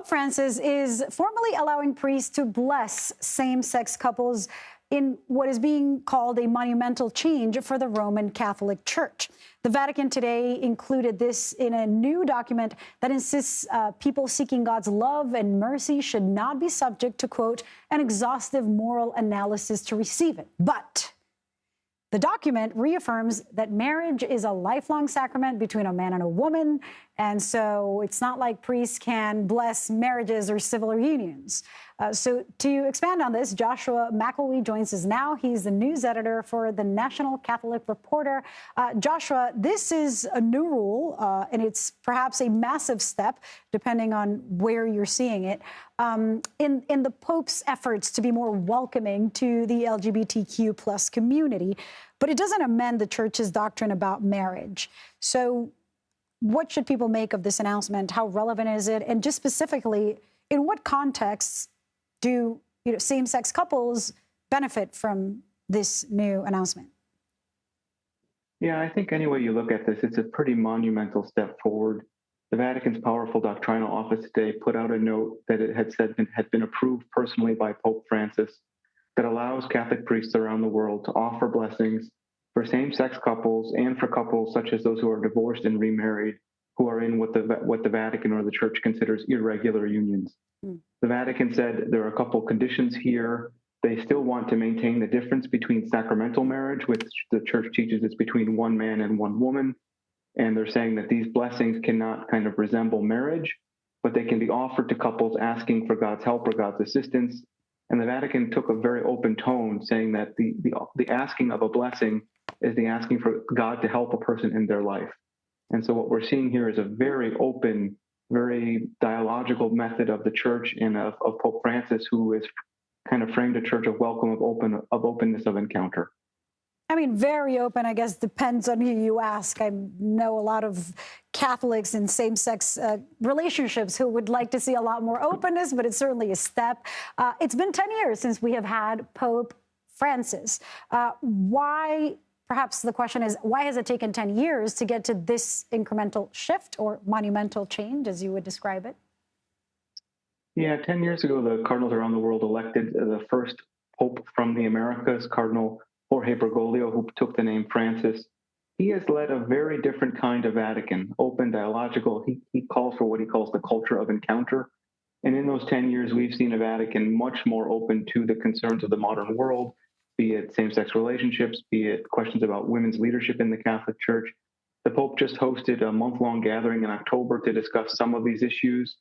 Pope Francis is formally allowing priests to bless same-sex couples in what is being called a monumental change for the Roman Catholic Church. The Vatican today included this in a new document that insists people seeking God's love and mercy should not be subject to, quote, an exhaustive moral analysis to receive it. But the document reaffirms that marriage is a lifelong sacrament between a man and a woman, and so it's not like priests can bless marriages or civil unions. So to expand on this, Joshua McElwee joins us now. He's the news editor for the National Catholic Reporter. Joshua, this is a new rule, and it's perhaps a massive step, depending on where you're seeing it, in the Pope's efforts to be more welcoming to the LGBTQ plus community. But it doesn't amend the Church's doctrine about marriage. So what should people make of this announcement? How relevant is it? And just specifically, in what contexts do same-sex couples benefit from this new announcement? Yeah, I think any way you look at this, it's a pretty monumental step forward. The Vatican's powerful doctrinal office today put out a note that it had said it had been approved personally by Pope Francis that allows Catholic priests around the world to offer blessings for same-sex couples and for couples such as those who are divorced and remarried, who are in what the Vatican or the Church considers irregular unions. The Vatican said there are a couple conditions here. They still want to maintain the difference between sacramental marriage, which the Church teaches is between one man and one woman. And they're saying that these blessings cannot kind of resemble marriage, but they can be offered to couples asking for God's help or God's assistance. And the Vatican took a very open tone, saying that the asking of a blessing is the asking for God to help a person in their life. And so what we're seeing here is a very open, very dialogical method of the Church and of Pope Francis, who has kind of framed a church of welcome, of openness, of encounter. I mean, very open, I guess, depends on who you ask. I know a lot of Catholics in same-sex relationships who would like to see a lot more openness, but it's certainly a step. It's been 10 years since we have had Pope Francis. Perhaps the question is, why has it taken 10 years to get to this incremental shift or monumental change, as you would describe it? Yeah, 10 years ago, the cardinals around the world elected the first pope from the Americas, Cardinal Jorge Bergoglio, who took the name Francis. He has led a very different kind of Vatican, open, dialogical. He calls for what he calls the culture of encounter. And in those 10 years, we've seen a Vatican much more open to the concerns of the modern world, be it same-sex relationships, be it questions about women's leadership in the Catholic Church. The Pope just hosted a month-long gathering in October to discuss some of these issues.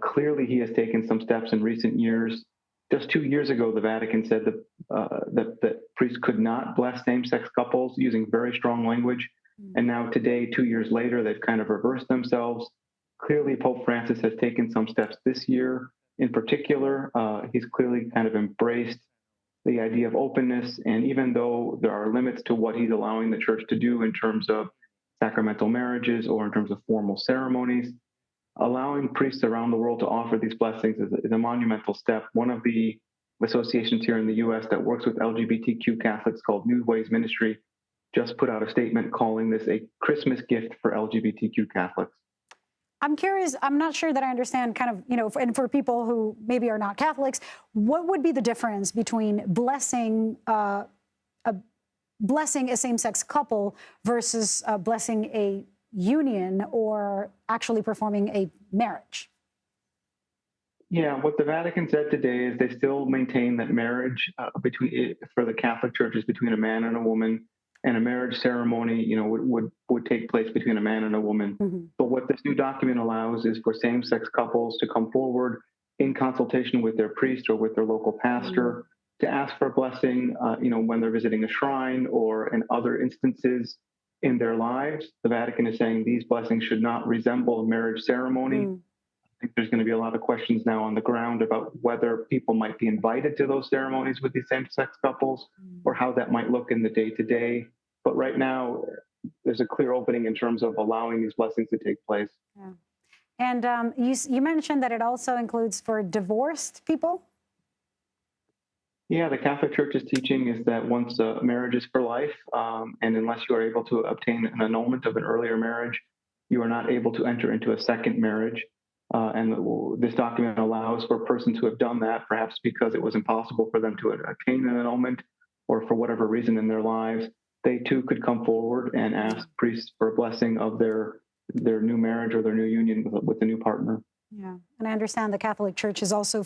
Clearly, he has taken some steps in recent years. Just 2 years ago, the Vatican said that priests could not bless same-sex couples using very strong language. And now today, 2 years later, they've kind of reversed themselves. Clearly, Pope Francis has taken some steps this year. In particular, he's clearly kind of embraced the idea of openness. And even though there are limits to what he's allowing the Church to do in terms of sacramental marriages or in terms of formal ceremonies, allowing priests around the world to offer these blessings is a monumental step. One of the associations here in the U.S. that works with LGBTQ Catholics, called New Ways Ministry, just put out a statement calling this a Christmas gift for LGBTQ Catholics. I'm curious, I'm not sure that I understand kind of, and for people who maybe are not Catholics, what would be the difference between blessing a same-sex couple versus blessing a union or actually performing a marriage? Yeah, what the Vatican said today is they still maintain that marriage for the Catholic Church is between a man and a woman, and a marriage ceremony, would take place between a man and a woman. Mm-hmm. But what this new document allows is for same-sex couples to come forward in consultation with their priest or with their local pastor to ask for a blessing, when they're visiting a shrine or in other instances in their lives. The Vatican is saying these blessings should not resemble a marriage ceremony. I think there's going to be a lot of questions now on the ground about whether people might be invited to those ceremonies with these same-sex couples or how that might look in the day-to-day. But right now, there's a clear opening in terms of allowing these blessings to take place. Yeah. And you mentioned that it also includes for divorced people? Yeah, the Catholic Church's teaching is that once marriage is for life, and unless you are able to obtain an annulment of an earlier marriage, you are not able to enter into a second marriage. And this document allows for persons who have done that, perhaps because it was impossible for them to attain an annulment or for whatever reason in their lives, they too could come forward and ask priests for a blessing of their new marriage or their new union with a new partner. Yeah, and I understand the Catholic Church has also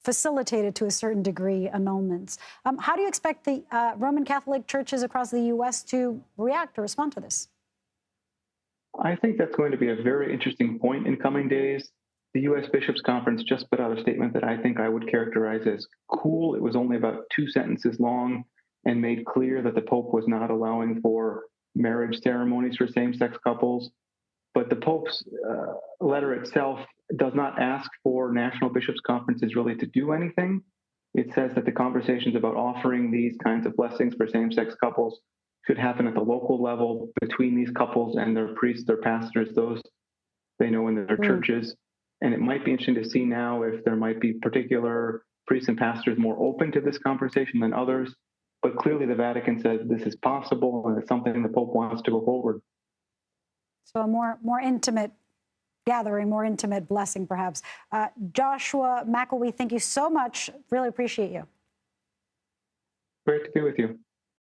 facilitated to a certain degree annulments. How do you expect the Roman Catholic churches across the U.S. to react or respond to this? I think that's going to be a very interesting point in coming days. The U.S. Bishops' Conference just put out a statement that I think I would characterize as cool. It was only about 2 sentences long and made clear that the Pope was not allowing for marriage ceremonies for same-sex couples. But the Pope's letter itself does not ask for national bishops' conferences really to do anything. It says that the conversations about offering these kinds of blessings for same-sex couples should happen at the local level between these couples and their priests, their pastors, those they know in their churches. And it might be interesting to see now if there might be particular priests and pastors more open to this conversation than others. But clearly the Vatican says this is possible and it's something the Pope wants to go forward. So a more intimate gathering, more intimate blessing, perhaps. Joshua McElwee, thank you so much. Really appreciate you. Great to be with you.